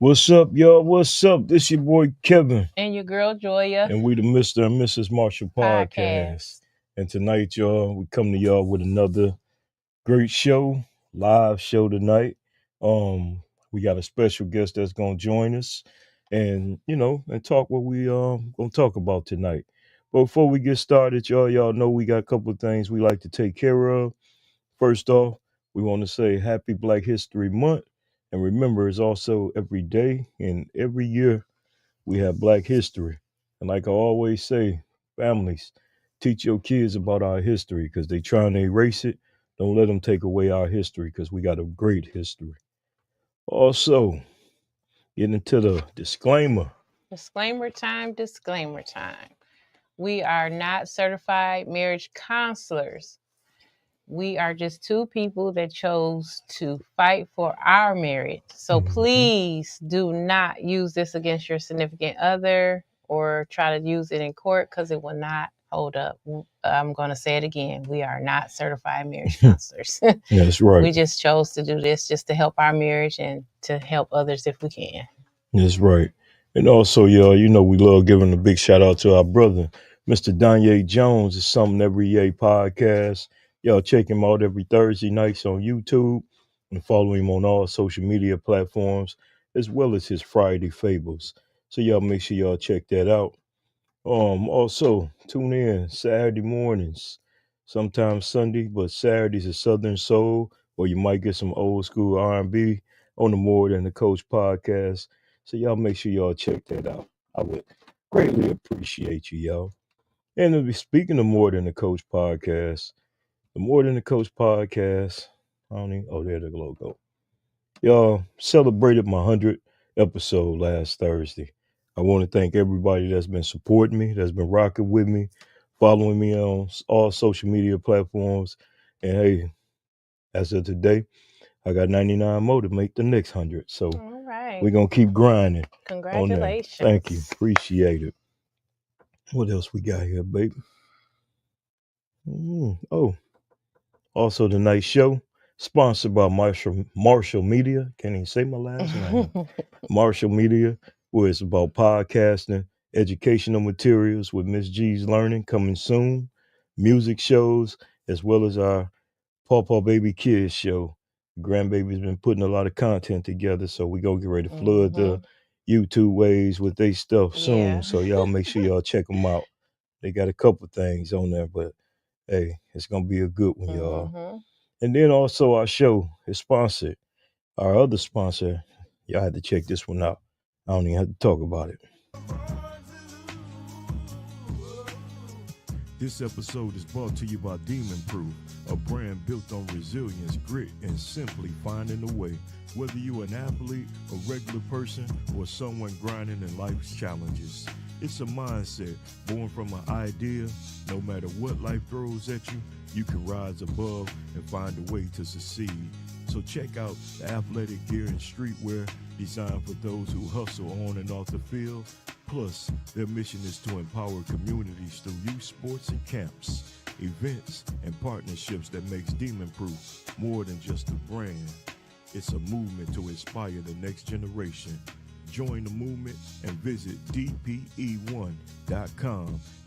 What's up, y'all? What's up? This your boy Kevin, And your girl Joya and we the Mr. and Mrs. Marshall podcast. podcast. And tonight, y'all, we come to y'all with another great show, live show tonight. We got a special guest that's gonna join us, and and talk what we gonna talk about tonight. But before we get started, y'all know we got a couple of things we like to take care of. First off, we want to say Happy Black History Month. And remember, it's also every day and every year we have Black history. And like I always say, families, teach your kids about our history because they trying to erase it. Don't let them take away our history because we got a great history. Also, getting into the disclaimer. Disclaimer time, disclaimer time. We are not certified marriage counselors. We are just two people that chose to fight for our marriage. So please do not use this against your significant other or try to use it in court because it will not hold up. I'm going to say it again. We are not certified marriage counselors. That's right. We just chose to do this just to help our marriage and to help others if we can. That's right. And also, y'all, we love giving a big shout out to our brother, Mr. Danye Jones, is Something Every Yay podcast. Y'all check him out every Thursday nights on YouTube and follow him on all social media platforms, as well as his Friday Fables. So y'all make sure y'all check that out. Also tune in Saturday mornings, sometimes Sunday, but Saturdays is Southern Soul, or you might get some old school R&B on the More Than the Coach podcast. So y'all make sure y'all check that out. I would greatly appreciate you, y'all. And to be speaking of More Than the Coach podcast, the More Than the Coach podcast, I don't even, oh, there's the logo. Y'all celebrated my 100th episode last Thursday. I want to thank everybody that's been supporting me, that's been rocking with me, following me on all social media platforms. And hey, as of today, I got 99 more to make the next 100. So All right. we're going to keep grinding on there. Congratulations. Thank you. Appreciate it. What else we got here, baby? Oh, also tonight's show, sponsored by Marshall Media. Can't even say my last name. Marshall Media, where it's about podcasting, educational materials with Miss G's Learning coming soon, music shows, as well as our Paw Baby Kids show. Grandbaby's been putting a lot of content together, so we gonna get ready to flood the YouTube waves with their stuff soon. Yeah. So y'all make sure y'all check them out. They got a couple things on there, but hey, it's gonna be a good one, y'all. And then also our show is sponsored. Our other sponsor, y'all had to check this one out. I don't even have to talk about it. This episode is brought to you by Demon Proof, a brand built on resilience, grit, and simply finding a way. Whether you're an athlete, a regular person, or someone grinding in life's challenges, it's a mindset born from an idea. No matter what life throws at you, you can rise above and find a way to succeed. So check out the athletic gear and streetwear designed for those who hustle on and off the field. Plus, their mission is to empower communities through youth sports and camps, events, and partnerships that makes Demon Proof more than just a brand. It's a movement to inspire the next generation. Join the movement and visit dpe1.com.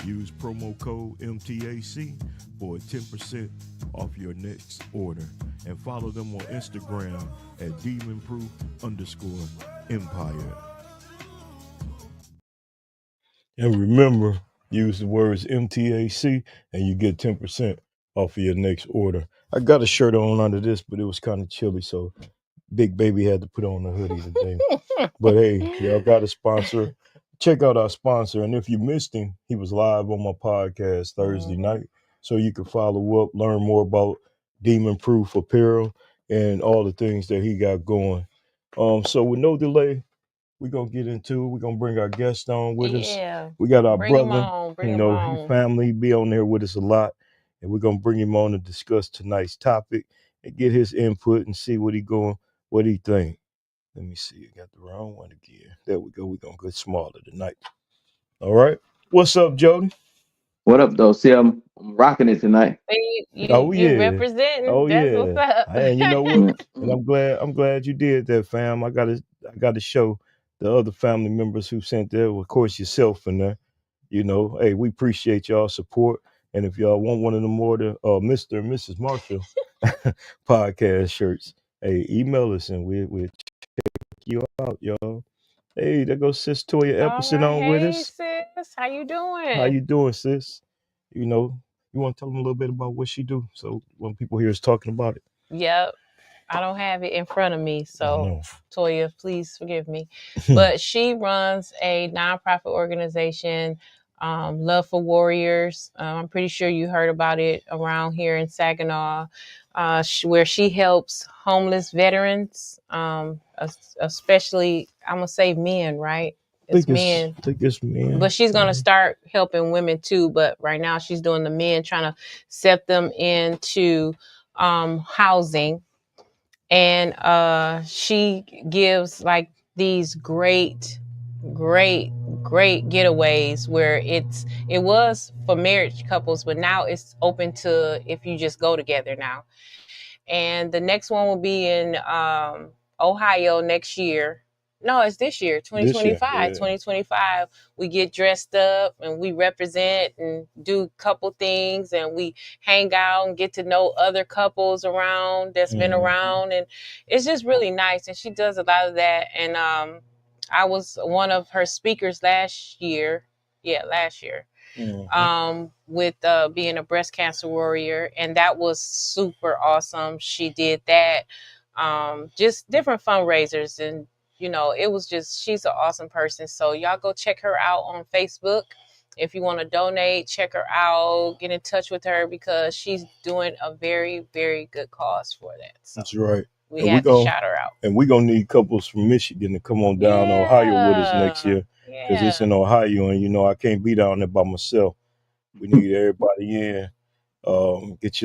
Use promo code MTAC for a 10% off your next order. And follow them on Instagram at demonproof_empire. And remember, use the words MTAC and you get 10% off of your next order. I got a shirt on under this, but it was kind of chilly, so Big Baby had to put on a hoodie today. But hey, y'all got a sponsor. Check out our sponsor. And if you missed him, he was live on my podcast Thursday night. So you can follow up, learn more about Demon Proof Apparel and all the things that he got going. So with no delay, we're going to get into it. We're going to bring our guest on with us. We got our brother, family, be on there with us a lot. And we're going to bring him on to discuss tonight's topic and get his input and see what he think. Let me see. I got the wrong one again. There we go. We're going to get smaller tonight. All right. What's up, Jody? What up, though? See, I'm rocking it tonight. You representing. Oh, That's yeah. What's up. And you know what? And I'm glad you did that, fam. I got to show the other family members who sent there, of course, yourself in there. You know, hey, we appreciate y'all support. And if y'all want one of the more Mr. and Mrs. Marshall podcast shirts, hey, email us and we'll check you out, y'all. Hey, there goes Sis Toya All Epperson right. on with Hey, us. sis. How you How doing? you doing, sis? You know, you want to tell them a little bit about what she do, so when people hear us talking about it. Yep. I don't have it in front of me, I so know. Toya, please forgive me. But she runs a nonprofit organization, Love for Warriors. I'm pretty sure you heard about it around here in Saginaw, where she helps homeless veterans, especially, I'm going to say men, right? It's men. I think it's men. But she's going to start helping women too. But right now she's doing the men, trying to set them into housing. And she gives like these great getaways where it was for marriage couples, but now it's open to if you just go together now. And the next one will be in Ohio next year. No, it's this year, 2025. 2025, we get dressed up and we represent and do a couple things, and we hang out and get to know other couples around that's been around, and it's just really nice. And she does a lot of that. And I was one of her speakers last year. Yeah, last year. With being a breast cancer warrior, and that was super awesome. She did that, just different fundraisers, and it was just, she's an awesome person. So y'all go check her out on Facebook. If you want to donate, check her out, get in touch with her, because she's doing a very, very good cause for that. So that's right. We have to shout her out. And we're going to need couples from Michigan to come on down to Ohio with us next year, because it's in Ohio, and I can't be down there by myself. We need everybody in. Get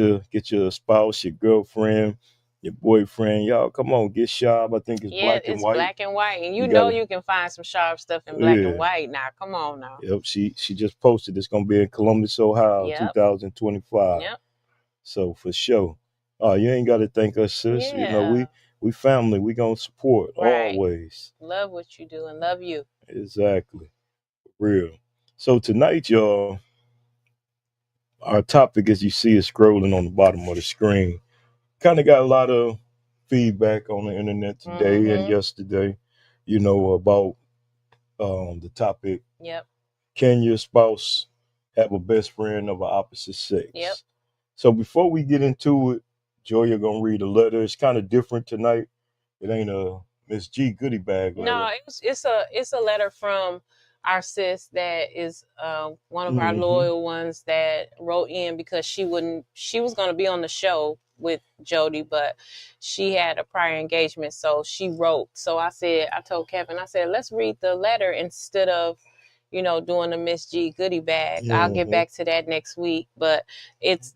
your spouse, your girlfriend, your boyfriend. Y'all come on, get sharp. I think it's black and white. Black and white. And you can find some sharp stuff in black and white now. Come on now. Yep, she just posted it's gonna be in Columbus, Ohio, 2025. Yep. So for sure. You ain't gotta thank us, sis. We family, we gonna support always. Love what you do and love you. Exactly. Real. So tonight, y'all, our topic, as you see, is scrolling on the bottom of the screen. Kind of got a lot of feedback on the internet today and yesterday, about the topic. Yep. Can your spouse have a best friend of an opposite sex? Yep. So before we get into it, Joya gonna read a letter. It's kind of different tonight. It ain't a Miss G goodie bag letter. No, it's a letter from our sis that is one of our loyal ones that wrote in, because she was going to be on the show with Jody, but she had a prior engagement, so she wrote. So I told Kevin, I said, let's read the letter instead of doing the Miss G goodie bag. I'll get back to that next week, but it's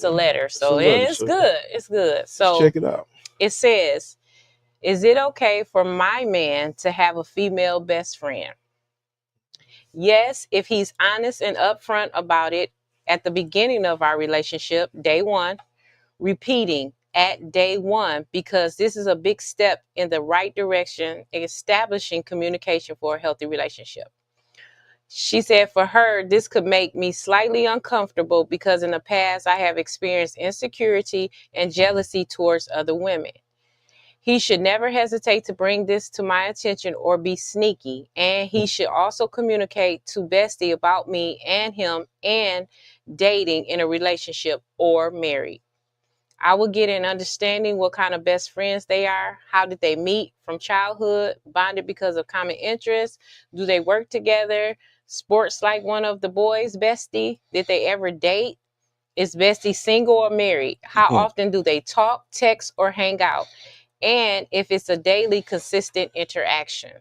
a letter, so it's good. It's good. So let's check it out. It says, is it okay for my man to have a female best friend? Yes, if he's honest and upfront about it at the beginning of our relationship, day one, repeating at day one, because this is a big step in the right direction, establishing communication for a healthy relationship. She said for her, this could make me slightly uncomfortable because in the past I have experienced insecurity and jealousy towards other women. He should never hesitate to bring this to my attention or be sneaky. And he should also communicate to Bestie about me and him and dating in a relationship or married. I will get an understanding what kind of best friends they are. How did they meet from childhood? Bonded because of common interests? Do they work together? Sports like one of the boys' bestie? Did they ever date? Is Bestie single or married? How often do they talk, text, or hang out? And if it's a daily, consistent interaction.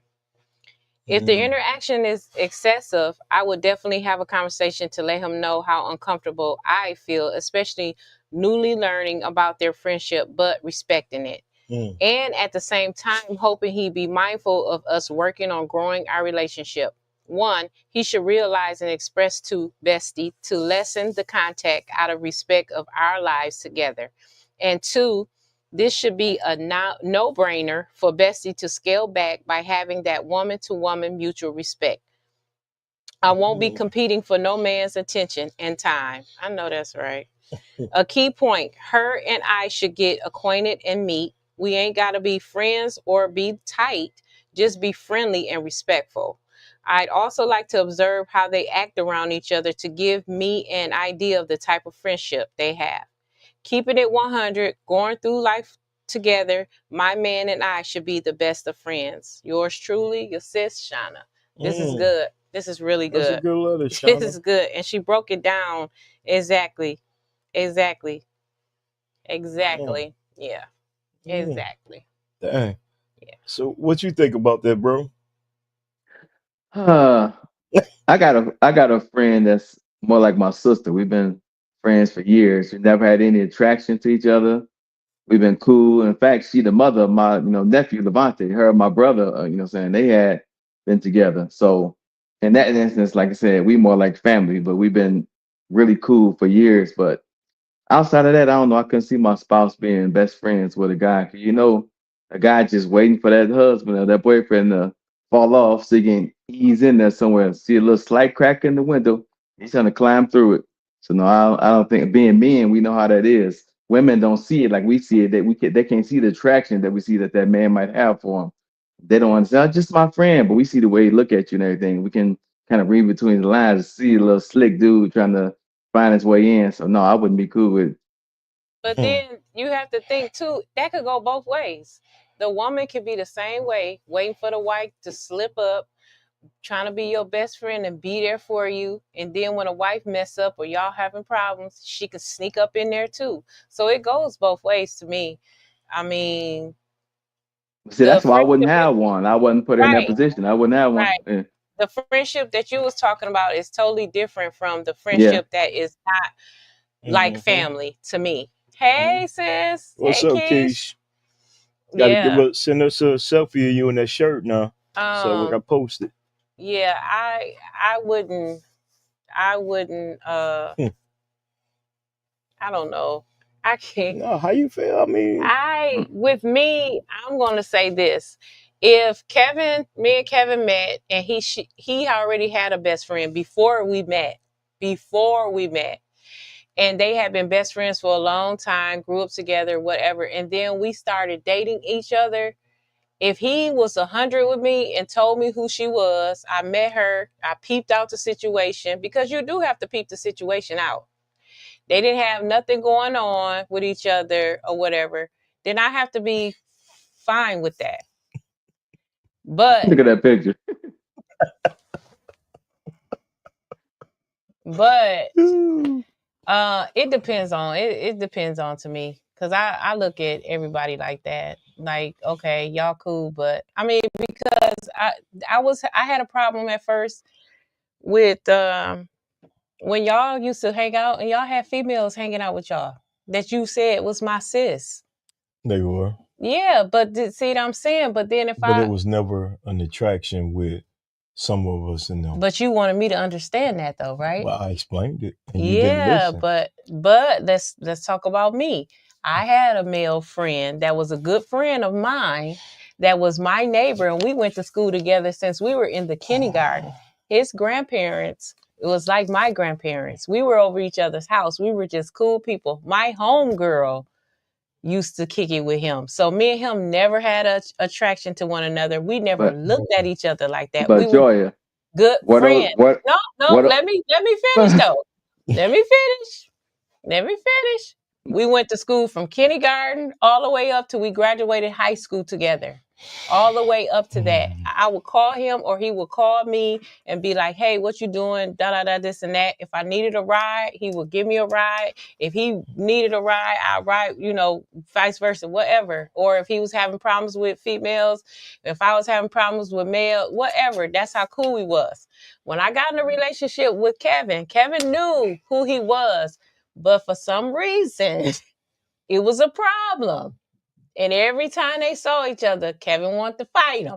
If the interaction is excessive, I would definitely have a conversation to let him know how uncomfortable I feel, especially newly learning about their friendship, but respecting it. And at the same time, hoping he'd be mindful of us working on growing our relationship. 1, he should realize and express to Bestie to lessen the contact out of respect of our lives together. And 2, This should be a no-brainer for Bestie to scale back by having that woman-to-woman mutual respect. I won't be competing for no man's attention and time. I know that's right. A key point, her and I should get acquainted and meet. We ain't got to be friends or be tight, just be friendly and respectful. I'd also like to observe how they act around each other to give me an idea of the type of friendship they have. Keeping it 100, going through life together, my man and I should be the best of friends. Yours truly, your sis, Shauna. This is good. This is really That's a good. good letter, This Shauna. is good. And she broke it down exactly. Exactly. Yeah. Exactly. Dang. Yeah. So what you think about that, bro? I got a friend that's more like my sister. We've been friends for years. We never had any attraction to each other. We've been cool. In fact, she the mother of my nephew Levante. Her and my brother, saying they had been together. So in that instance, like I said, we more like family, but we've been really cool for years. But outside of that, I don't know. I couldn't see my spouse being best friends with a guy. 'Cause a guy just waiting for that husband or that boyfriend to fall off so he can ease in there somewhere. See a little slight crack in the window. He's trying to climb through it. So no, I don't think being men, we know how that is. Women don't see it like we see it. They can't see the attraction that we see that man might have for him. They don't understand. "Oh, just my friend," but we see the way he look at you and everything. We can kind of read between the lines, see a little slick dude trying to find his way in. So no, I wouldn't be cool with it. But then you have to think too, that could go both ways. The woman could be the same way, waiting for the wife to slip up, trying to be your best friend and be there for you. And then when a wife mess up or y'all having problems, she could sneak up in there too. So it goes both ways to me. I mean, See, the that's why I wouldn't friendship that, have one. I wouldn't put her in that right, position. I wouldn't have one. right. The friendship that you was talking about is totally different from the Yeah. friendship that is not like family to me. Hey, sis. What's Hey, up, Keish. Keish? Gotta Yeah. send us a selfie of you in that shirt now. So we got posted. Yeah, I wouldn't I don't know. I can't. No, how you feel? I mean, With me, I'm gonna say this. If me and Kevin met, and he already had a best friend before we met, and they had been best friends for a long time, grew up together, whatever, and then we started dating each other. If he was 100 with me and told me who she was, I met her, I peeped out the situation, because you do have to peep the situation out. They didn't have nothing going on with each other or whatever, then I have to be fine with that. But Look at that picture. it depends on to me, because I look at everybody like that. Like, okay, y'all cool, but I mean, because I had a problem at first with when y'all used to hang out and y'all had females hanging out with y'all that you said was my sis. They were. Yeah, but see what I'm saying? But then But it was never an attraction with some of us in them. But you wanted me to understand that though, right? Well, I explained it and you didn't listen. but let's talk about me. I had a male friend that was a good friend of mine that was my neighbor, and we went to school together since we were in the kindergarten. His grandparents, it was like my grandparents. We were over each other's house. We were just cool people. My homegirl used to kick it with him. So me and him never had a attraction to one another. We never looked at each other like that. But We were Joya, good friends. No, let me finish though. Let me finish. We went to school from kindergarten all the way up to we graduated high school together. All the way up to that. I would call him or he would call me and be like, hey, what you doing? Da, da, da, this and that. If I needed a ride, he would give me a ride. If he needed a ride, I'd ride, vice versa, whatever. Or if he was having problems with females, if I was having problems with male, whatever. That's how cool we was. When I got in a relationship with Kevin knew who he was. But for some reason, it was a problem. And every time they saw each other, Kevin wanted to fight him.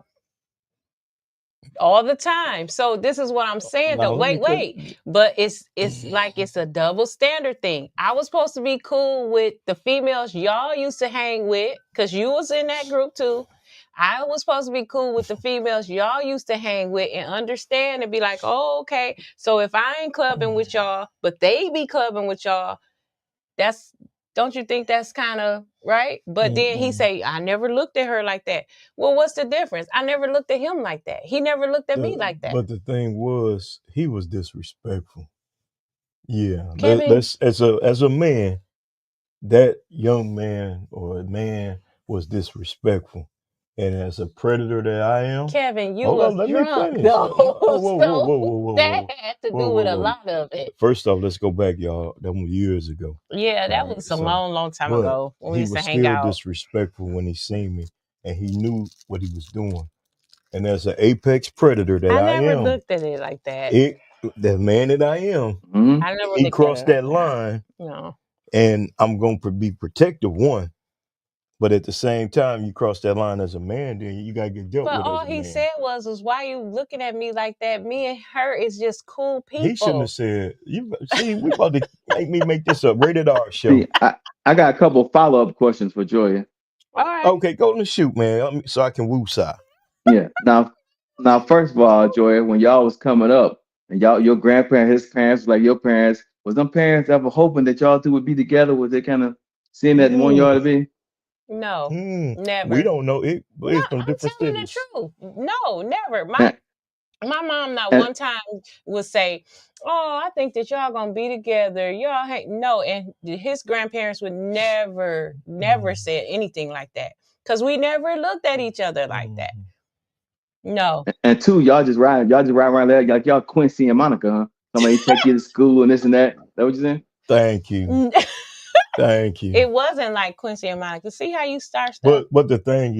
all the time. So this is what I'm saying though. Now, let me Wait. But it's like it's a double standard thing. I was supposed to be cool with the females y'all used to hang with, because you was in that group too. I was supposed to be cool with the females y'all used to hang with and understand and be like, oh, okay. So if I ain't clubbing with y'all, but they be clubbing with y'all, that's, don't you think that's kind of right? But then he say, I never looked at her like that. Well, what's the difference? I never looked at him like that. He never looked at me like that. But the thing was, he was disrespectful. Yeah, Kevin, that's as a man, that young man or man was disrespectful, and as a predator that I am, Kevin, you hold was on, let me drunk finish. though. Whoa, That had to do with a lot of it. First off, let's go back, y'all. That was years ago. Yeah, that was a long time but ago when we he used to was hang still out. disrespectful when he seen me, and he knew what he was doing. And as an apex predator that I never am, looked at it like that. The man that I am, I never he looked crossed at it that line. No. And I'm going to be protective, one. But at the same time, you cross that line as a man, then you got to get dealt with as a man. But all he said was, why you looking at me like that? Me and her is just cool people. He shouldn't have said, you see, we about to make this a rated R show. See, I got a couple follow-up questions for Joya. All right. Okay, go and shoot, man, so I can woo-side. Yeah. Now, first of all, Joya, when y'all was coming up, and your grandparents, his parents, like your parents, was them parents ever hoping that y'all two would be together? Was they kind of seeing that one y'all to be? No, never. We don't know it, but it's from different I'm telling cities. the truth. No, never. My mom not one time would say, oh, I think that y'all gonna be together. Y'all no, and his grandparents would never said anything like that, because we never looked at each other like that. No. And two, y'all just ride around there like y'all Quincy and Monica, huh? Somebody take you to school and this and that. That what you saying? Thank you. Thank you. It wasn't like Quincy and Monica. See how you start stuff? But the thing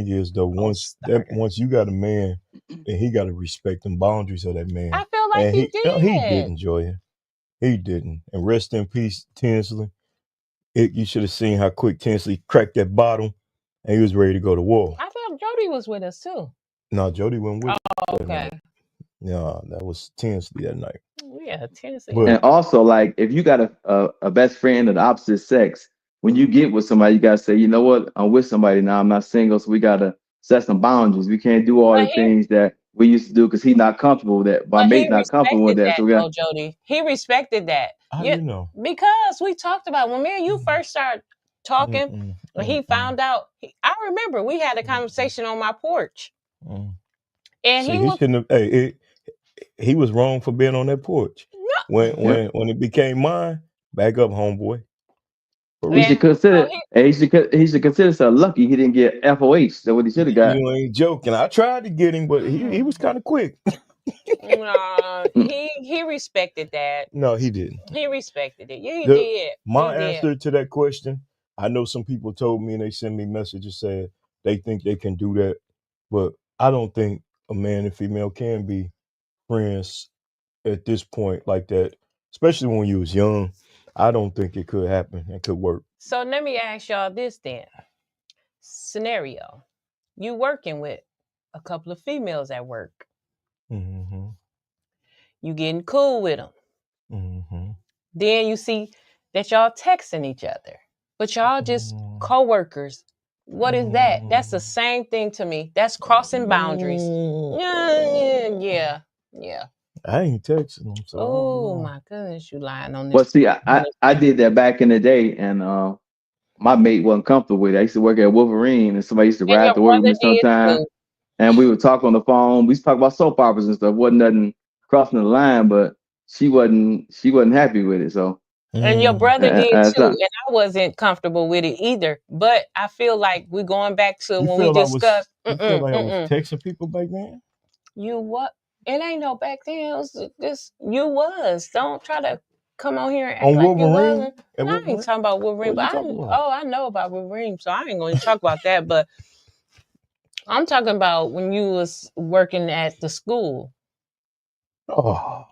is, though, once you got a man, then he got to respect the boundaries of that man. I feel like he did. No, he didn't, Joya. He didn't. And rest in peace, Tinsley. You should have seen how quick Tinsley cracked that bottle, and he was ready to go to war. I thought Jody was with us too. No, Jody went with us. Okay. Yeah, that was Tinsley that night. Yeah, Tinsley. And also, like, if you got a best friend of the opposite sex, when you get with somebody, you gotta say, you know what, I'm with somebody now. I'm not single, so we gotta set some boundaries. We can't do all the things that we used to do because he's not comfortable with that. My mate's not comfortable with that. So we got Jody. He respected that. How do you know? Because we talked about when me and you first started talking, when he found out. I remember we had a conversation on my porch. And he was wrong for being on that porch. No. When it became mine, back up, homeboy. He should consider. He should consider himself lucky he didn't get FOH. That's what he should have got. You ain't joking. I tried to get him, but he was kind of quick. No, he respected that. No, he didn't. He respected it. Yeah, he did. My answer to that question, I know some people told me and they sent me messages saying they think they can do that, but I don't think a man and female can be friends at this point like that, especially when you was young. I don't think it could happen. It could work. So let me ask y'all this then. Scenario. You working with a couple of females at work. Mm-hmm. You getting cool with them. Mm-hmm. Then you see that y'all texting each other, but y'all just co-workers. What is that? That's the same thing to me. That's crossing boundaries. Yeah. I ain't texting them. So oh my goodness, you lying on this. Well, see, I did that back in the day, and my mate wasn't comfortable with it. I used to work at Wolverine, and somebody used to ride to work with me sometimes. And we would talk on the phone. We used to talk about soap operas and stuff. Wasn't nothing crossing the line, but she wasn't happy with it. So. And your brother did too, and I wasn't comfortable with it either. But I feel like we're going back to when we discussed. You feel like I was texting people back then? You what? It ain't no back then. It was just you was. Don't try to come on here and act like you wasn't. I ain't talking about Wolverine, but I know about Wolverine, so I ain't going to talk about that. But I'm talking about when you was working at the school. Oh.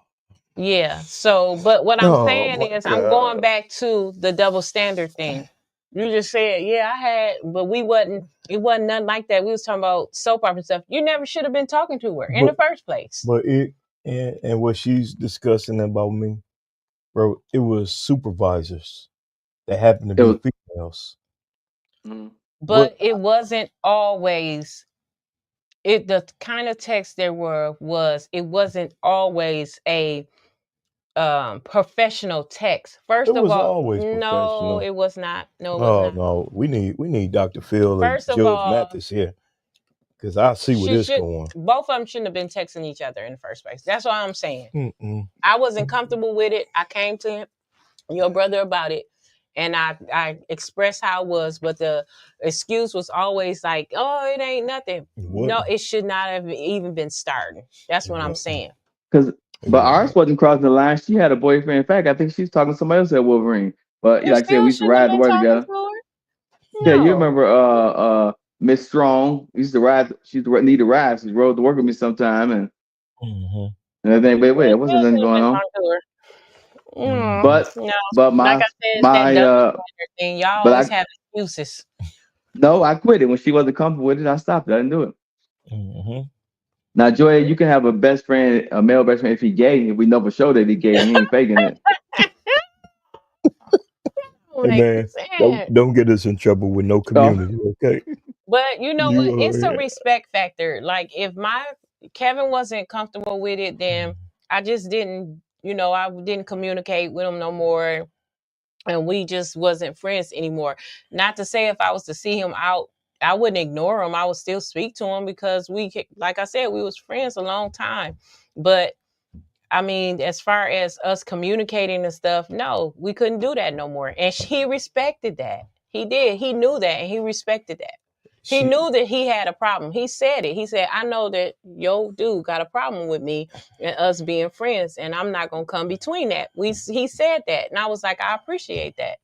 Yeah. So, but what I'm saying is I'm going back to the double standard thing. You just said, yeah, I had, but it wasn't nothing like that. We was talking about soap opera stuff. You never should have been talking to her in the But first place. but it and what she's discussing about me, bro, it was supervisors that happened to It be was. females. Mhm. What But it wasn't always the kind of text there it wasn't always a professional text. it First of was all, always no, professional. it was not. No, it was Oh not. no, we need Dr. Phil or First of Judge all, Mathis here because I see where she this should going. both of them shouldn't have been texting each other in the first place. That's what I'm saying. Mm-mm. I wasn't comfortable with it. I came to your brother about it, and I expressed how it was, but the excuse was always like, "Oh, it ain't nothing." No, it should not have even been starting. That's what I'm saying. Because, but Yeah. ours wasn't crossing the line. She had a boyfriend. In fact, I think she's talking to somebody else at Wolverine. But You like I said, still we used to shouldn't have ride to been work talking together. to her. Yeah, you No. remember Miss Strong? We used to ride. She used to need a ride. She rode to work with me sometime, and I think, wait, You there wasn't still nothing should have going been on. talking to her. But No. but Like my I said, it's that my double standard thing. Y'all but always I have excuses. no, I quit it when she wasn't comfortable with it. I stopped it. I didn't do it. Mm-hmm. Now, Joy, you can have a best friend, a male best friend, if he gay. If we know for sure that he gay, he ain't faking it. Hey man, don't get us in trouble with no community, okay? But you know what? It's a Yeah. respect factor. Like if Kevin wasn't comfortable with it, then I just didn't, I didn't communicate with him no more, and we just wasn't friends anymore. Not to say if I was to see him out, I wouldn't ignore him. I would still speak to him because like I said, we was friends a long time. But I mean, as far as us communicating and stuff, no, we couldn't do that no more. And he respected that. He did. He knew that, and he respected that. He knew that he had a problem. He said it. He said, I know that yo dude got a problem with me and us being friends, and I'm not going to come between that. He said that. And I was like, I appreciate that.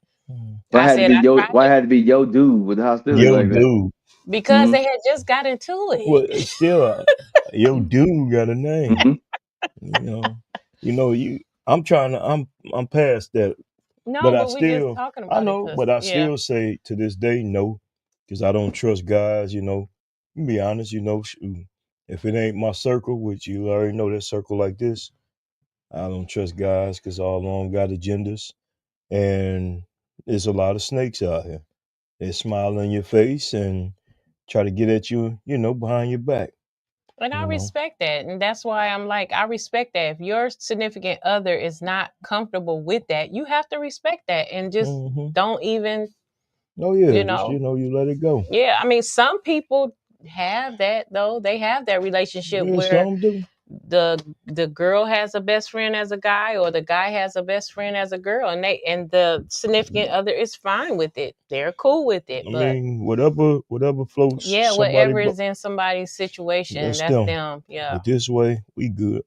Why I had to said, be I yo? tried Why to, had to be yo dude with the hostility Yo, like that? dude. because they had just got into Well, it. still, yo, dude got a name. Mm-hmm. I'm trying to. I'm past that. No, But but we just talking I about it know, because, but I yeah. still say to this day no, because I don't trust guys. You be honest. Shoot, if it ain't my circle, which you already know that circle like this, I don't trust guys because all of them got agendas, and there's a lot of snakes out here. They smile in your face and try to get at you, behind your back. And I You know. respect that. And that's why I'm like, I respect that. If your significant other is not comfortable with that, you have to respect that and just don't even, Oh yeah, just you let it go. Yeah, I mean, some people have that though. They have that relationship Yeah, where some do. the girl has a best friend as a guy, or the guy has a best friend as a girl, and the significant other is fine with it. They're cool with it. I But mean, whatever floats yeah, somebody. whatever is in somebody's situation, that's them. Yeah. But this way, we good.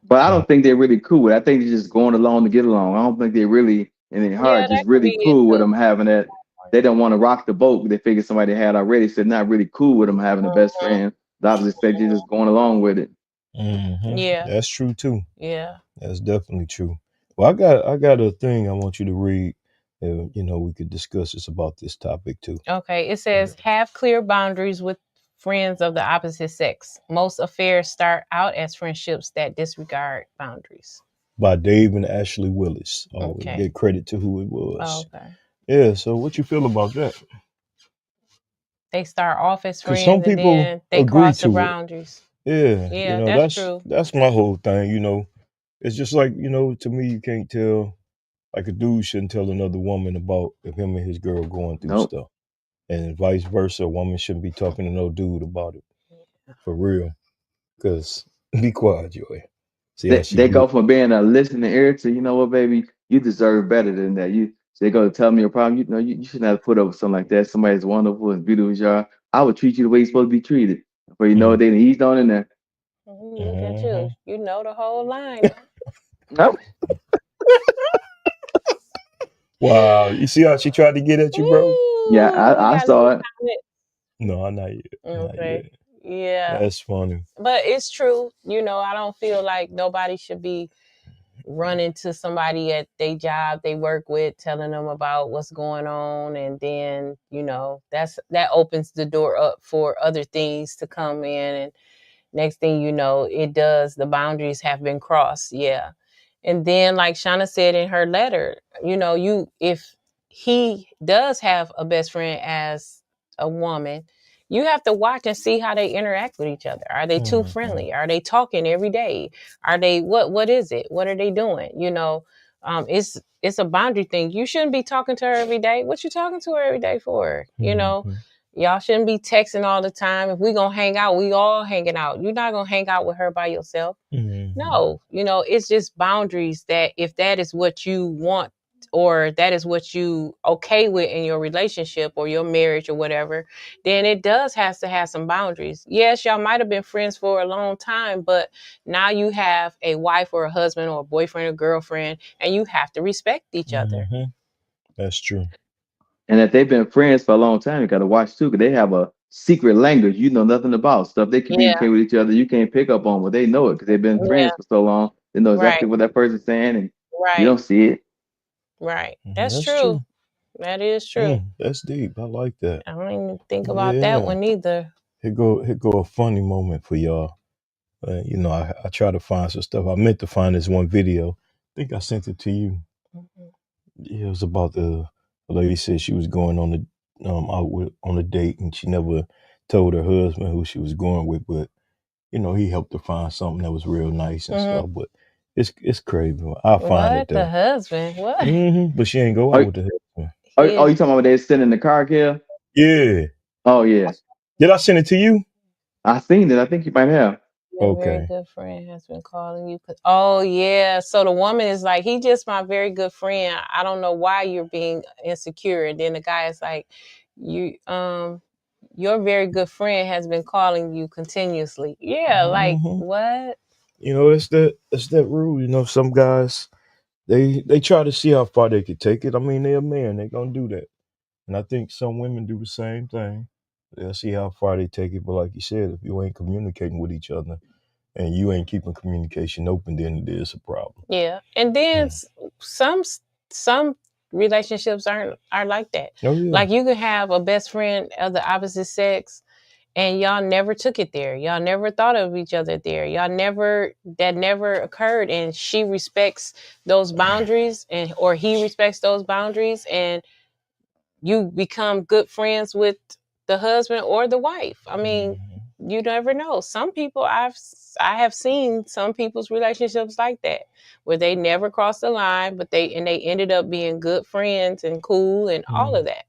But I don't think they're really cool with it. I think they're just going along to get along. I don't think they're really in their heart Yeah, just that could really be it cool with too. them having that. They don't want to rock the boat. They figure somebody had already, so they're not really cool with them having a best friend. The opposite sex, you're just going along with it. Yeah, that's true too. yeah. That's definitely true. Well, I got a thing I want you to read. And, we could discuss this about this topic too. Okay, it says have clear boundaries with friends of the opposite sex. Most affairs start out as friendships that disregard boundaries. By Dave and Ashley Willis. Okay. Get credit to who it was. Okay. Yeah. So, what you feel about that? They start off as friends, some people and then they agree cross the to it. boundaries. Yeah. Yeah, that's true. That's my whole thing. It's just like to me, you can't tell. Like a dude shouldn't tell another woman about if him and his girl going through stuff, and vice versa. A woman shouldn't be talking to no dude about it. For real. Because be quiet, Joy. See how They go from being a listening ear to, you know what, baby, you deserve better than that. They go to tell me your problem. You shouldn't have to put up with something like that. Somebody's wonderful and beautiful as you are. I would treat you the way you're supposed to be treated. But you know, they eased on in there. Look at you. You know the whole line. No. Wow. You see how she tried to get at you, bro? Yeah, I saw it. No, not yet. Okay. Not yet. Yeah. That's funny. But it's true. I don't feel like nobody should be run into somebody at their job they work with, telling them about what's going on, and then that opens the door up for other things to come in, and next thing you know, the boundaries have been crossed. Yeah. And then, like Shauna said in her letter, if he does have a best friend as a woman, you have to watch and see how they interact with each other. Are they too friendly? Are they talking every day? Are they what is it? What are they doing? It's a boundary thing. You shouldn't be talking to her every day. What you talking to her every day for? Y'all shouldn't be texting all the time. If we gonna hang out, we all hanging out. You're not gonna hang out with her by yourself. No, it's just boundaries, that if that is what you want, or that is what you okay with in your relationship or your marriage or whatever, then it does has to have some boundaries. Yes, y'all might have been friends for a long time, but now you have a wife or a husband or a boyfriend or girlfriend, and you have to respect each other. That's true. And if they've been friends for a long time, you got to watch too, because they have a secret language you know nothing about. Stuff they communicate with each other, you can't pick up on, but they know it because they've been friends for so long. They know exactly what that person's saying, and you don't see it. Right. That's true. That is true. That's deep. I like that. I don't even think about that one either. Here go a funny moment for y'all. I try to find some stuff. I meant to find this one video. I think I sent it to you. It was about a lady said she was going on on a date, and she never told her husband who she was going with, but he helped her find something that was real nice and stuff. But it's crazy. I'll find it though. The husband? What? But she ain't go out with the husband. Oh, you talking about they sitting in the car, Kel? Yeah. Oh yeah. Did I send it to you? I seen it. I think you might have. Your very good friend has been calling you. Oh yeah. So the woman is like, he just my very good friend. I don't know why you're being insecure. And then the guy is like, your very good friend has been calling you continuously. Yeah, like what? It's that rule. Some guys they try to see how far they could take it. I mean, they're a man, they're gonna do that. And I think some women do the same thing. They'll see how far they take it. But like you said, if you ain't communicating with each other and you ain't keeping communication open, then it is a problem. Yeah. And then some relationships aren't like that. Oh, yeah. Like you could have a best friend of the opposite sex and y'all never took it there. Y'all never thought of each other there. That never occurred. And she respects those boundaries or he respects those boundaries, and you become good friends with the husband or the wife. I mean, you never know. Some people I have seen some people's relationships like that, where they never crossed the line, but they ended up being good friends and cool and all of that.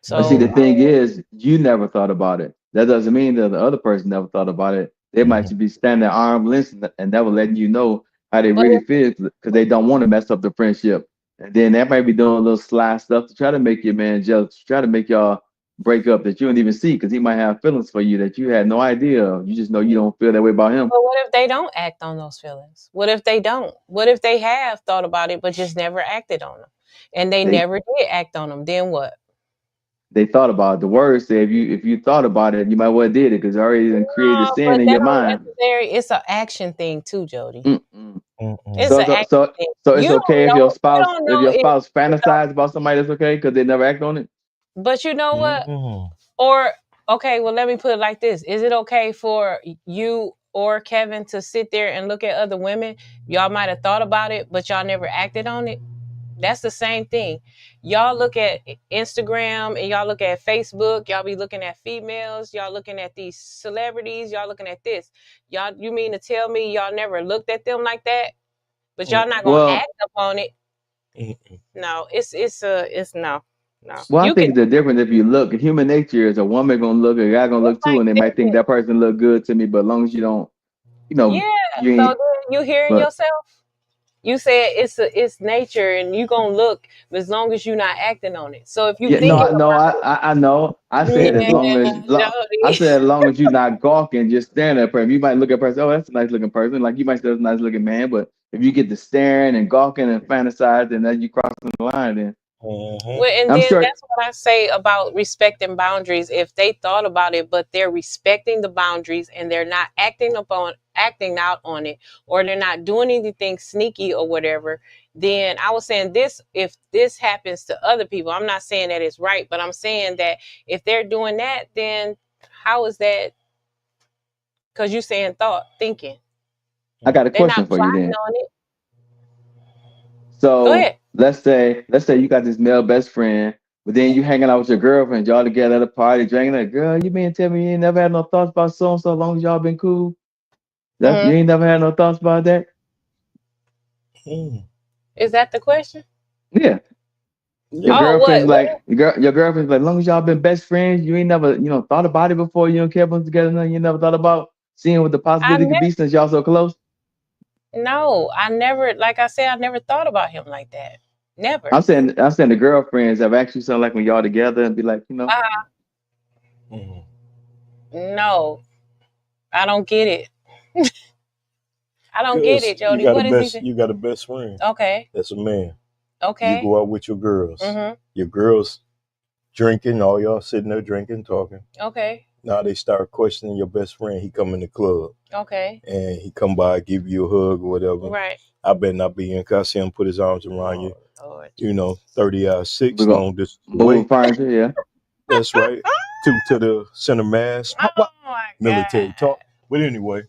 So but see, the thing is, you never thought about it. That doesn't mean that the other person never thought about it. They might be standing at arm's length and never letting you know how they really feel, because they don't want to mess up the friendship. And then they might be doing a little sly stuff to try to make your man jealous, to try to make y'all break up, that you don't even see, because he might have feelings for you that you had no idea of. You just know you don't feel that way about him. But what if they don't act on those feelings? What if they don't? What if they have thought about it but just never acted on them? And they never did act on them. Then what? They thought about it. The words say if you thought about it, you might well did it, because already created sin in your mind. It's an action thing too, Jody. It's so it's okay if your spouse fantasizes about somebody, that's okay because they never act on it. But you know what? Or okay, well, let me put it like this: is it okay for you or Kevin to sit there and look at other women? Y'all might have thought about it, but y'all never acted on it. That's the same thing. Y'all look at Instagram and y'all look at Facebook. Y'all be looking at females. Y'all looking at these celebrities. Y'all looking at this. You mean to tell me y'all never looked at them like that? But y'all not gonna act upon it. No, it's no. Well, I think the difference, if you look, human nature is a woman gonna look, a guy gonna look too, and they might think that person look good to me, but as long as you don't, so you hearing yourself. You said it's nature, and you gonna look as long as you're not acting on it. So if you think I know. I said as long as you're not gawking, just staring at a person. You might look at a person, oh, that's a nice looking person. Like you might say that's a nice looking man, but if you get to staring and gawking and fantasize, and then you crossing the line, then Mm-hmm. Well, and I'm then sure. that's what I say about respecting boundaries. If they thought about it, but they're respecting the boundaries and they're not acting out on it, or they're not doing anything sneaky or whatever, then I was saying this, if this happens to other people, I'm not saying that it's right, but I'm saying that if they're doing that, then how is that? Because you're saying thinking. I got a They're question not for you plotting then. on it. Go So ahead. let's say you got this male best friend, but then you hanging out with your girlfriend, y'all together at a party, drinking. Like, girl, you mean tell me you ain't never had no thoughts about so and so long as y'all been cool? That's you Hmm. ain't never had no thoughts about that? Mm. Is that the question? Yeah. Your Yeah. Oh, girlfriend's what? like your girlfriend's like, long as y'all been best friends, you ain't never, thought about it before, you don't care about together, nothing, you never thought about seeing what the I possibility could be since y'all so close. No, I never, like I said, I never thought about him like that. Never. I'm saying the girlfriends have actually something like when y'all together and be like, Uh, Mm. no, I don't get it. I don't get Because it, Jody. What is he saying? you got a best friend Okay, that's a man. You okay. go out with your girls. Mm-hmm. Your girls drinking, all y'all sitting there drinking, talking. Okay, Now they start questioning your best friend. He come in the club okay. and he come by, give you a hug or whatever. Right. I better not be in. 'Cause I see him put his arms around you. Lord. 30 hours, 6 we're gonna long distance move away. furniture, yeah. That's right. To the center mass. Oh my Military God. talk. But anyway,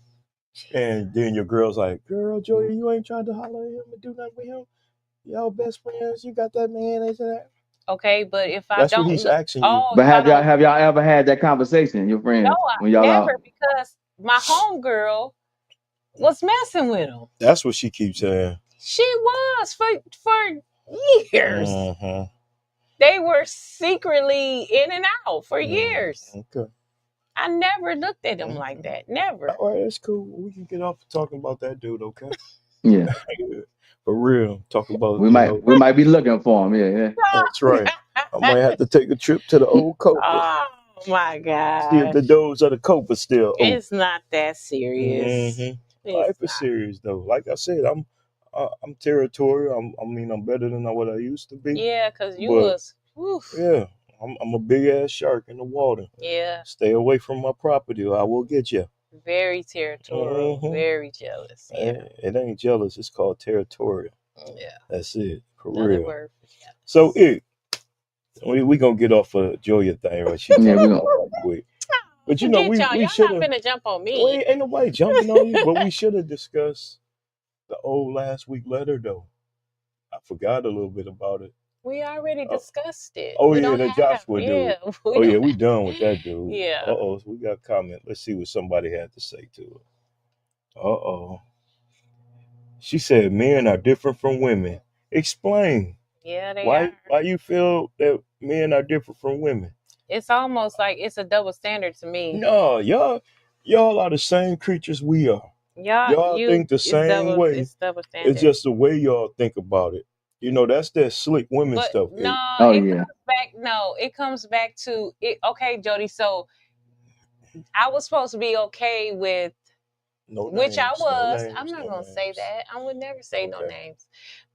and then your girl's like, girl, Joey, you ain't trying to holler at him and do nothing with him. Y'all best friends. You got that man, ain't that? Okay, but if I That's what don't he's look, asking you. But if I don't, have y'all ever had that conversation, your no, friends, I when y'all never, out? because my homegirl was messing with him. That's what she keeps saying. She was for years. Mm-hmm. They were secretly in and out for years. Okay. I never looked at him like that. Never. All right, that's cool. We can get off talking about that dude, okay? Yeah. For real. Talk about, We might be looking for him, yeah. that's right. I might have to take a trip to the old Copa. Oh my See if gosh. the doors of the Copa still open. It's not that serious. Life is serious though. Like I said, I'm territorial. I'm better than what I used to be. Yeah, because you But was, oof. yeah, I'm a big ass shark in the water. Yeah, Stay away from my property or I will get you. very territorial, Mhm. very jealous. Yeah, It ain't jealous. It's called territorial. yeah. That's it. For Another real. word for jealous. So we gonna get off of Julia thing right? She Yeah, we talking gonna right quick. But Forget y'all. we Y'all should not have. finna jump on Well, me. ain't nobody jumping on you. But we should have discussed the old last week letter though. I forgot a little bit about it. We already discussed it. Oh We yeah, don't that have, Joshua yeah. dude. We Oh yeah, don't we have- done with that dude. Yeah. So we got a comment. Let's see what somebody had to say to it. She said men are different from women. Explain. Yeah, they are. Why you feel that men are different from women? It's almost like it's a double standard to me. No, y'all are the same creatures we are. Y'all think the same way. It's double standard. It's just the way y'all think about it. That's that slick women But stuff. no, Oh it yeah. comes back. No, it comes back to it. Okay, Jody. So I was supposed to be okay with, No which I names, was. no names, I'm not no gonna say names. that. I would never say no Okay. names.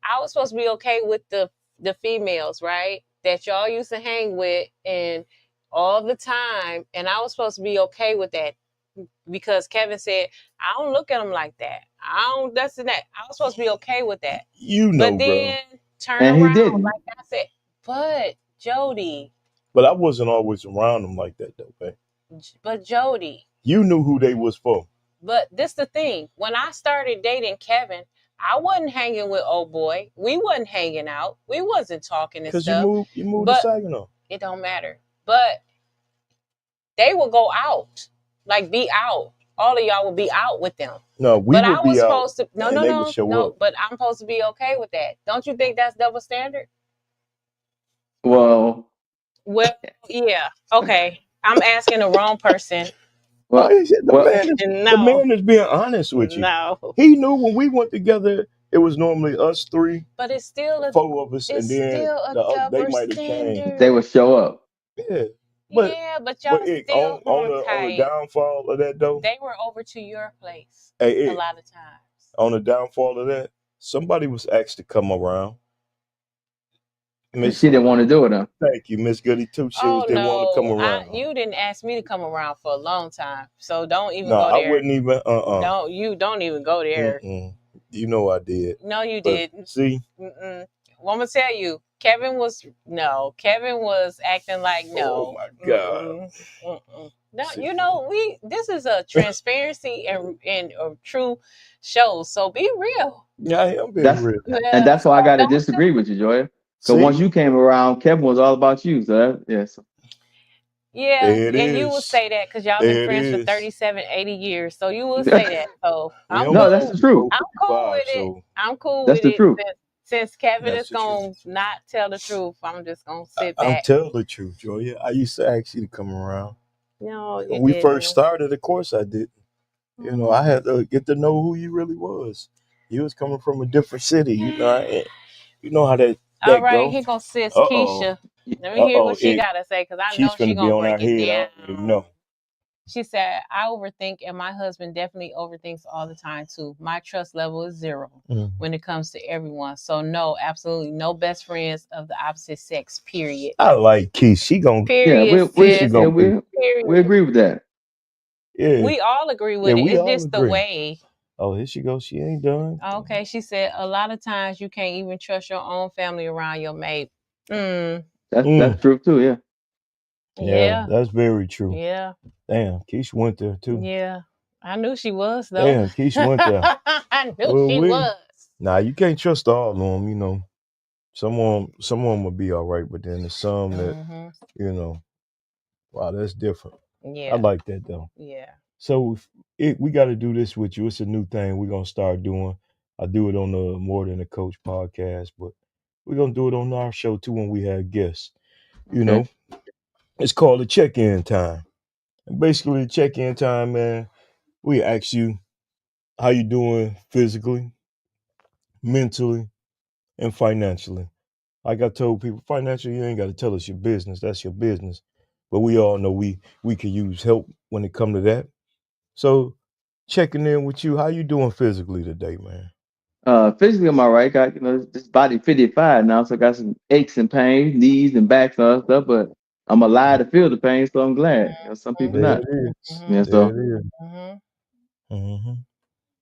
I was supposed to be okay with the females, right? That y'all used to hang with and all the time, and I was supposed to be okay with that because Kevin said I don't look at them like that. I don't. That's that. I was supposed to be okay with that. But then turn And he around, didn't. like I said. But Jody. But I wasn't always around them like that though, man. But Jody. You knew who they was for. But this the thing. When I started dating Kevin, I wasn't hanging with old boy. We wasn't hanging out. We wasn't talking and stuff. Because you moved to Saginaw. It don't matter. But they will go out. Like be out. All of y'all will be out with them. No, we but would I be was out. Supposed to no, and no, they no, would show no. up. But I'm supposed to be okay with that. Don't you think that's double standard? Well, yeah. Okay. I'm asking the wrong person. The man is being honest with you. No. He knew when we went together, it was normally us three. But it's still four of us, and then they might have changed. They would show up. Yeah. But y'all still on the downfall of that though, they were over to your place a lot of times. On the downfall of that, somebody was asked to come around. And Miss. she didn't want to do it, huh? Thank you, Miss Goody Two Shoes. Oh Didn't want to come no, around. you didn't ask me to come around for a long time, so don't even No, go I there. wouldn't even. Don't even go there. You know I did. No, you But didn't. see, Well, I'm gonna tell you, Kevin was acting like no. oh my God. No, See. you know this is a transparency and a true show, so be real. Yeah, I am being That's real. and that's why I got to Don't disagree with you, Joy. So See? once you came around, Kevin was all about you. So yes, Yeah, There it and you will is. say that because y'all There been it friends for is. 37, 80 years. So you will say that. So We I'm on no, cool. that's the truth. I'm cool 55, with it. so I'm cool That's with the it. truth. Since Kevin that's is the truth. gonna not tell the truth, I'm just gonna sit I'm back. telling the truth, Joy. I used to ask you to come around. No, When we first started, of course I did. You know, I had to get to know who you really was. You was coming from a different city. You know how that All right, go. here goes sis Uh-oh. Keisha. Let me hear what she gotta say because I know She's she finna be gonna on our break it head. I down. don't even know. She said, I overthink, and my husband definitely overthinks all the time, too. My trust level is 0 when it comes to everyone. So, no, absolutely no best friends of the opposite sex, period. I like Keith. She gonna. Period, we agree with that. Yeah. We all agree with it. It's just the way. Oh, here she goes. She ain't done. Okay, she said, a lot of times you can't even trust your own family around your mate. That's true, too, yeah. Yeah, that's very true. Yeah. Damn, Keisha went there too. Yeah. I knew she was, though. Damn, Keisha went there. I knew she was. Nah, you can't trust all of them, you know. Someone will be all right, but then there's some that, you know, wow, that's different. Yeah. I like that, though. Yeah. So we got to do this with you. It's a new thing we're going to start doing. I do it on the More Than a Coach podcast, but we're going to do it on our show, too, when we have guests. You know, it's called a check-in time. And basically, the check-in time, man, we ask you how you doing physically, mentally, and financially. Like I told people, financially, you ain't got to tell us your business. That's your business. But we all know we could use help when it come to that. So checking in with you, how you doing physically today, man? Physically, I'm all right. Got this body 55 now, so I got some aches and pains, knees and backs and other stuff. But I'm alive to feel the pain, so I'm glad. Some people There not. it is. Yeah, There so it is.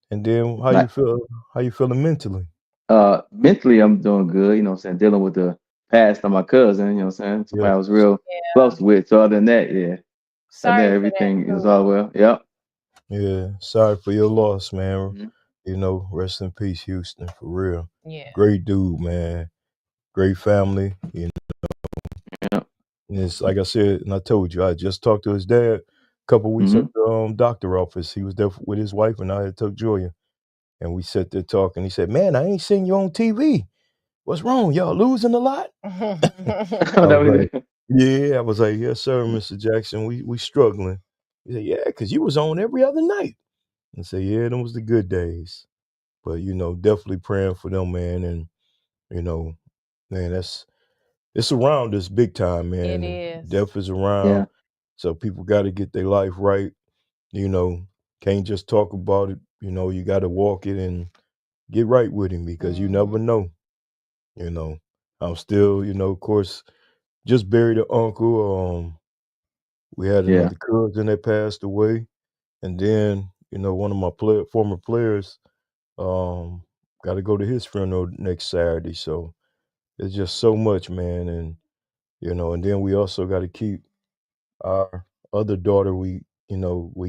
And then how you feel? How you feeling mentally? Mentally, I'm doing good. You know what I'm saying? Dealing with the past of my cousin. You know what I'm saying? Somebody I was real close with. So other than that, yeah. Sorry, and then everything is all well. Yep. Yeah. Sorry for your loss, man. You know, rest in peace, Houston, for real. Yeah. Great dude, man. Great family. You know. Yeah. And it's like I said, and I told you, I just talked to his dad a couple weeks at the doctor office. He was there with his wife, and I had took Julia, and we sat there talking. He said, "Man, I ain't seen you on TV. What's wrong? Y'all losing a lot?" I was like, "Yes, sir, Mr. Jackson. We struggling." He said, "Yeah, because you was on every other night." I said, "Yeah, them was the good days." But you know, definitely praying for them, man. And you know, man, it's around us big time, man. It is. Death is around. Yeah. So people got to get their life right. You know, can't just talk about it. You know, you got to walk it and get right with him because you never know. You know, I'm still, you know, of course, just buried an uncle. We had another cousin that passed away, and then you know, one of my former players got to go to his funeral next Saturday. So it's just so much, man, and you know, and then we also got to keep our other daughter we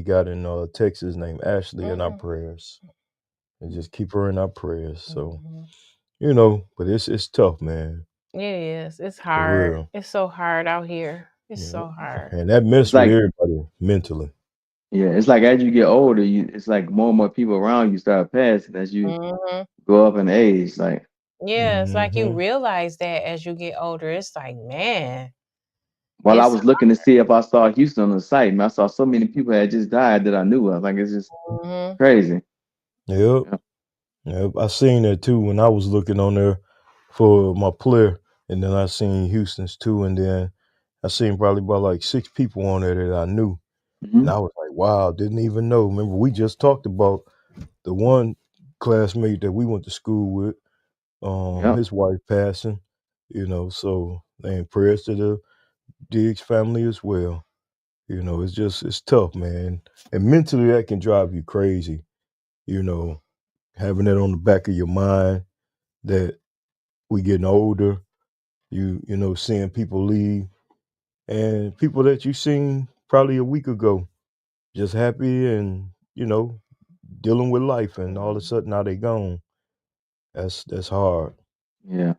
got in Texas named Ashley in our prayers, and just keep her in our prayers. So you know, but it's tough, man. It is. It's hard. For real. It's so hard out here. It's so hard. And that messes with everybody mentally. Yeah, it's like as you get older, it's like more and more people around you start passing as you go up in age. Like it's like you realize that as you get older. It's like, man. While I was looking to see if I saw Houston on the site, man, I saw so many people had just died that I knew of. Like it's just crazy. Yep. I seen that too when I was looking on there for my player, and then I seen Houston's too, and then I seen probably about like 6 people on there that I knew. And I was like, wow, didn't even know. Remember, we just talked about the one classmate that we went to school with, his wife passing. you know. So, and prayers to the Diggs family as well. You know, it's tough, man. And mentally that can drive you crazy, you know, having that on the back of your mind that we getting older, you know, seeing people leave and people that you seen probably a week ago, just happy and, you know, dealing with life and all of a sudden now they gone. That's hard. Yeah.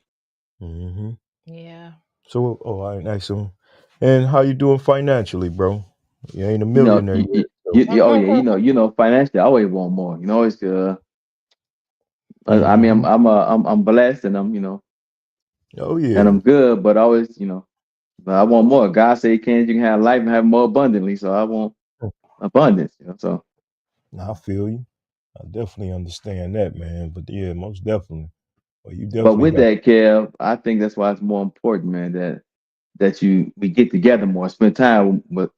Hmm. Yeah. So, I ain't asked him. And how you doing financially, bro? You ain't a You know, millionaire yet. So. oh yeah, financially, I always want more. You know, always. I mean, Hmm. I'm blessed, and Oh and yeah. I'm good, but always, but I want more. God said you can have life and have more abundantly, so I want abundance. So. I feel you. I definitely understand that, man. But yeah, most definitely. Well, you But definitely with got. that, Kev, I think that's why it's more important, man, that we get together more, spend time with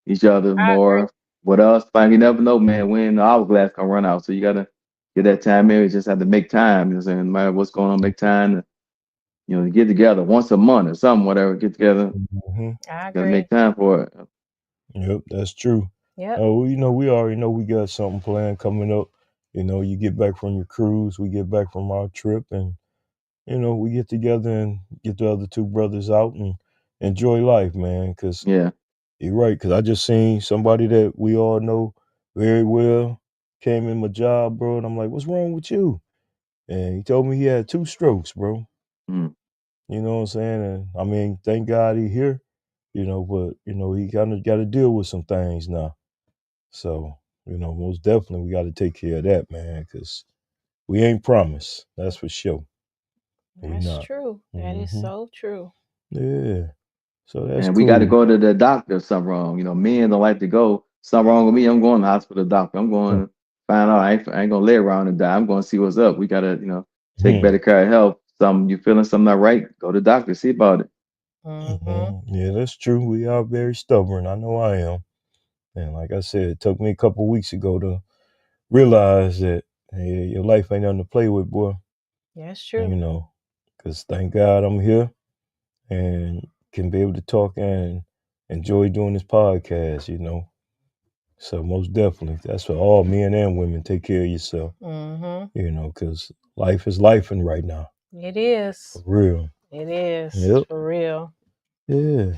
each other I agree. more, with us. But you never know, man, when the hourglass can run out. So you gotta get that time in. You just have to make time. You know what I'm saying? No matter what's going on, make time to, get together once a month or something, whatever, get together. Hmm. I Gotta agree. make time for it. Yep, that's true. Yep. Oh, you know, we already know we got something planned coming up. You know, you get back from your cruise, we get back from our trip, and you know, we get together and get the other two brothers out and enjoy life, man. Cause Yeah. you're right. Cause I just seen somebody that we all know very well came in my job, bro, and I'm like, "What's wrong with you?" And he told me he had 2 strokes, bro. Mm. You know what I'm saying? And I mean, thank God he here, you know, but you know, he kind of got to deal with some things now. So, you know, most definitely we got to take care of that, man, because we ain't promised. That's for sure. We That's not. true. That is Hmm. so true. Yeah. So that's And we got to cool. go to the doctor if something wrong. Men don't like to go. Something wrong with me. I'm going to the hospital doctor. I'm going to find out. I ain't gonna lay around and die. I'm going to see what's up. We got to, take Hmm. better care of health. You feeling something not right? Go to the doctor. See about it. Mm-hmm. Hmm. Yeah, that's true. We are very stubborn. I know I am. And like I said, it took me a couple weeks ago to realize that hey, your life ain't nothing to play with, boy. That's You true. know, because thank God I'm here and can be able to talk and enjoy doing this podcast, you know. So most definitely, that's for all men and women. Take care of yourself, Mm-hmm. you know, because life is lifing right now, It for is. real. It is Yep. for real. Yeah.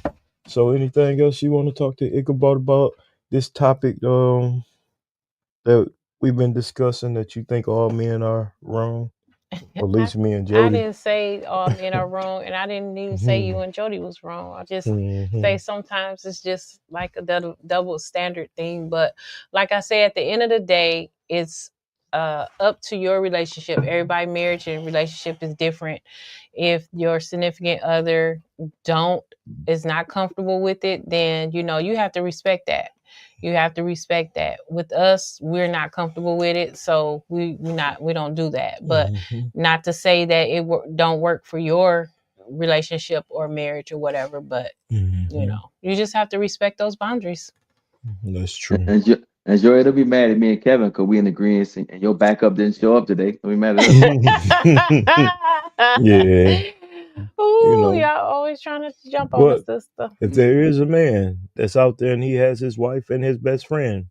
So anything else you want to talk to Ichabod about this topic that we've been discussing that you think all men are wrong, or at I, least me and I Jody? didn't say all men are wrong, and I didn't even say you Hmm. and Jody was wrong. I just Hmm. say sometimes it's just like a double standard thing. But like I say, at the end of the day, it's up to your relationship. Everybody marriage and relationship is different. If your significant other don't is not comfortable with it, then you have to respect that. You have to respect that. With us, we're not comfortable with it, so we don't do that. But Hmm. not to say that it don't work for your relationship or marriage or whatever, but Hmm. you just have to respect those boundaries. That's true. And Joy, it'll be mad at me and Kevin because we in agreement and your backup didn't show up today. It'll be mad at us. Yeah, you Ooh, know, y'all always trying to jump on the but sister. if there is a man that's out there and he has his wife and his best friend,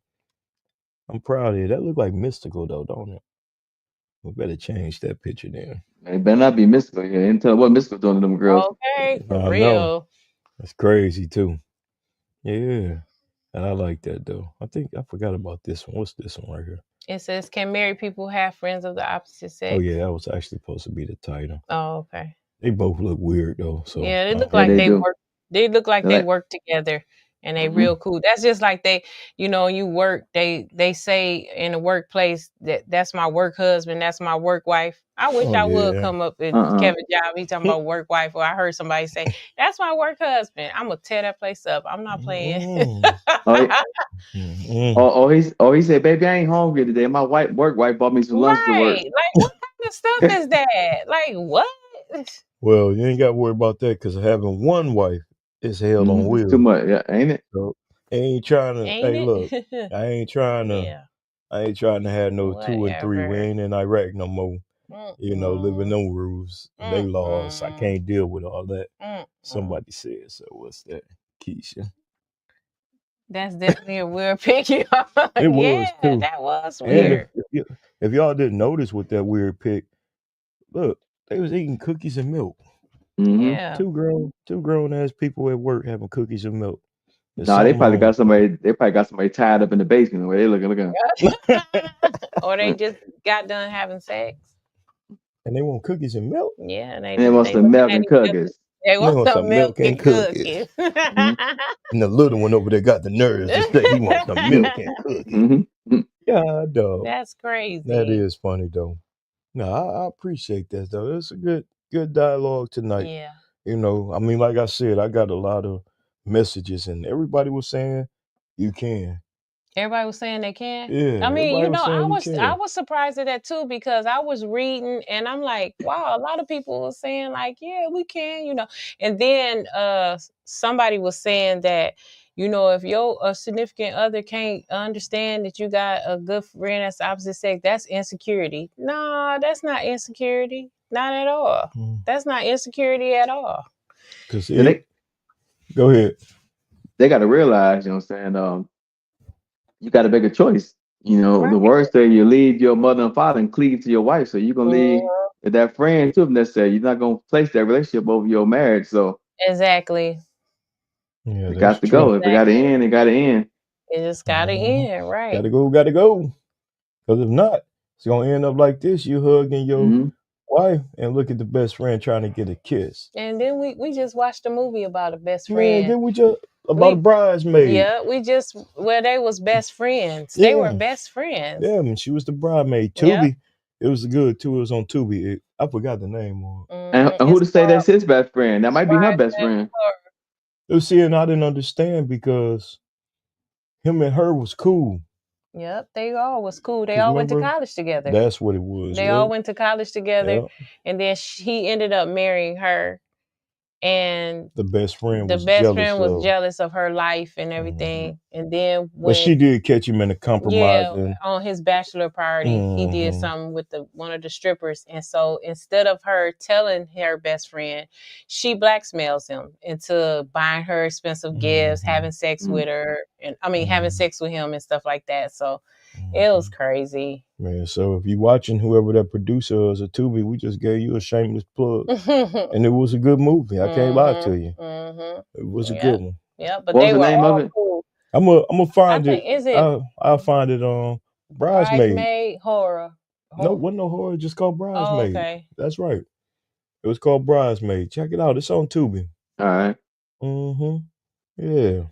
I'm proud of you. That look like mystical though, don't it? We better change that picture then. Man, it better not be mystical here. And tell what mystical doing to them girls. Okay, for I know. real. That's crazy too. Yeah. And I like that though. I think I forgot about this one. What's this one right here? It says, "Can married people have friends of the opposite Oh sex?" yeah, that was actually supposed to be the title. Oh, okay. They both look weird though, so Yeah, they I look Yeah, hope like they they. they do. work. They look like They're they like, work together, and they mm-hmm. real cool. That's just like you work. They say in the workplace that's my work husband, that's my work wife. I wish Oh I would yeah. come up with Uh-uh. Kevin Job. He talking about work wife, or I heard somebody say that's my work husband. I'm gonna tear that place up. I'm not playing. Mm-mm. Oh, Mm-mm. he said, baby, I ain't hungry today. My work wife bought me some lunch to Right? work. Like what kind of stuff is that? Like what? Well, you ain't got to worry about that because having one wife is hell on It's too wheels. much, yeah, ain't it? So I ain't trying to. Ain't Hey, look, it? I ain't trying to. Yeah. I ain't trying to have no 2 and 3. We Whatever. ain't in Iraq no more. You know, living them rules, they laws. I can't deal with all that. Somebody said so. What's that, Keisha? That's definitely a weird pick. It was too. That was And weird. if y'all didn't notice with that weird pick, look, they was eating cookies and milk. Mm-hmm. Yeah. Two grown ass people at work having cookies and milk. No, they probably got somebody. They probably got somebody tied up in the basement where they looking. Or they just got done having sex. And they want cookies and milk. Yeah, They want some milk and cookies. They want some milk and cookies. And the little one over there got the nerves to say he wants some milk and cookies. Yeah, dog. That's crazy. That is funny though. No, I appreciate that though. It's a good dialogue tonight. Yeah. You know, I mean, like I said, I got a lot of messages, and everybody was saying you can. Everybody was saying they can. Yeah. I mean, you know, I I was surprised at that too, because I was reading and I'm like, wow, a lot of people were saying like, yeah, we can, you know. And then somebody was saying that, you know, if your significant other can't understand that you got a good friend that's the opposite sex, that's insecurity. No, that's not insecurity. Not at all. That's not insecurity at all. Because go ahead. They got to realize, you know what I'm saying? You got to make a choice. You know, the words say you leave your mother and father and cleave to your wife. So you're going to leave that friend too, if necessary. You're not going to place that relationship over your marriage. So exactly. Yeah, it got to go. If it got to end, it got to end. It just got to end, right? Got to go. Because if not, it's going to end up like this. You hugging your wife and look at the best friend trying to get a kiss. And then we just watched a movie about a best friend. Man, then we just about a bridesmaid. Yeah, they was best friends. They were best friends. Yeah, and she was the bridesmaid. Tubi. It was good too. It was on Tubi. I forgot the name on it. And who to say that's his best friend? That might be her best friend. See, and I didn't understand because him and her was cool. Yep, they all was cool. They all went to college together. That's what it was. They all went to college together, and then he ended up marrying her. And the best friend was jealous of her life and everything. And then but she did catch him in a compromise. Yeah, on his bachelor party, he did something with one of the strippers. And so instead of her telling her best friend, she blackmails him into buying her expensive gifts, having sex with her, and having sex with him and stuff like that. So it was crazy. Man, so if you're watching, whoever that producer is at Tubi, we just gave you a shameless plug. And it was a good movie. I can't lie to you. It was a good one. Yeah, but what they was the were name all of it? cool. I'm gonna find it. Is it? I'll find it on Bridesmaid. Horror. No, wasn't no horror. Just called Bridesmaid. Oh, okay. That's right. It was called Bridesmaid. Check it out. It's on Tubi. All right. Yeah.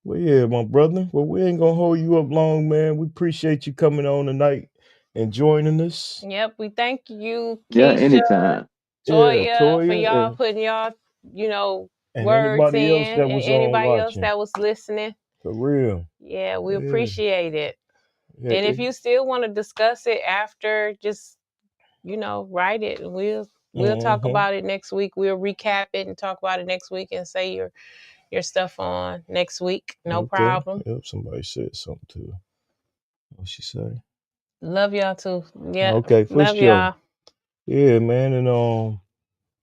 Well, yeah, my brother. Well, we ain't gonna hold you up long, man. We appreciate you coming on tonight and joining us. Yep, we thank you, Keisha, yeah, anytime. Toya, for y'all putting y'all, words in, and anybody else that was listening. For real. Yeah, we appreciate it. Yeah, and if you still want to discuss it after, just write it, and we'll talk about it next week. We'll recap it and talk about it next week and say your stuff on next week. No problem. Yep, somebody said something to her. What she say? Love y'all too. Yeah. Okay, for love sure. Y'all. Yeah, man, and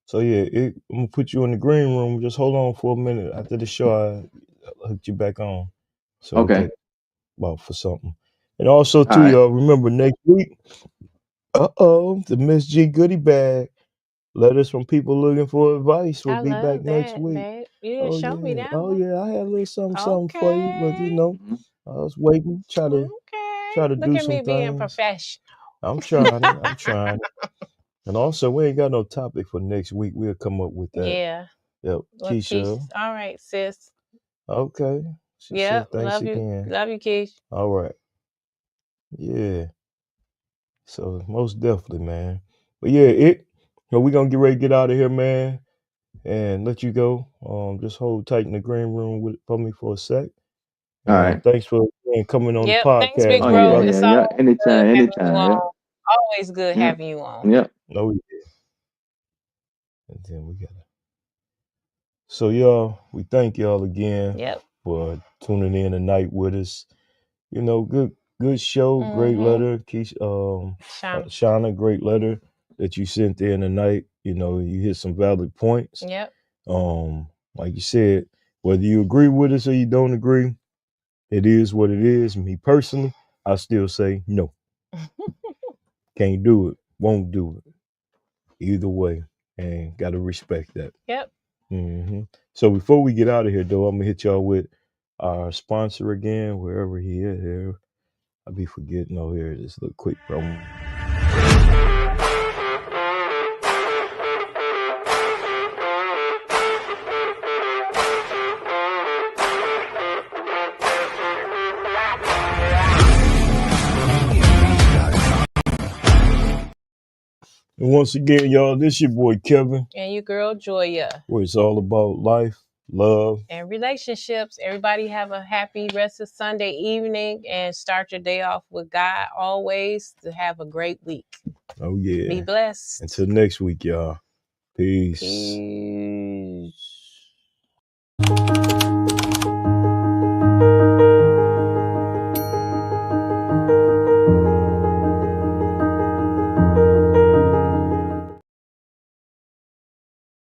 so yeah, I'm gonna put you in the green room. Just hold on for a minute. After the show, I'll hook you back on. So okay. About for something. And also too, y'all remember next week. The Miss G goodie bag. Letters from people looking for advice. We'll be back next week. Babe. You didn't show me that. Oh yeah, I had a little something for you, but I was waiting, try to Look do at some me things. being professional. I'm trying. And also, we ain't got no topic for next week. We'll come up with that. Yeah. Yep. Keisha. All right, sis. Okay. Yep. Thanks Love again. you. Love you, Keish. All right. Yeah. So most definitely, man. But yeah, we're gonna get ready to get out of here, man, and let you go. Just hold tight in the green room for me for a sec. All right. Thanks for coming on the podcast. Thanks, Big Bro. Yeah. Anytime. Yeah. Always good having you on. Yep. Oh yeah. And then we gotta. So y'all, we thank y'all again. Yep. For tuning in tonight with us. Good good show, great Mhm. letter. Shauna. Shauna, great letter that you sent in tonight. You know, you hit some valid points. Yep. Like you said, whether you agree with us or you don't agree, it is what it is. Me personally, I still say no. Can't do it. Won't do it. Either way. And gotta respect that. Yep. So before we get out of here, though, I'm gonna hit y'all with our sponsor again, wherever he is here. I'll be forgetting. Oh, here it is. Look, quick promo. And once again, y'all, this your boy Kevin, And your girl Joya. where it's all about life, love, and relationships. Everybody have a happy rest of Sunday evening and start your day off with God always to have a great week. Oh yeah. Be blessed. Until next week, y'all. Peace. Peace.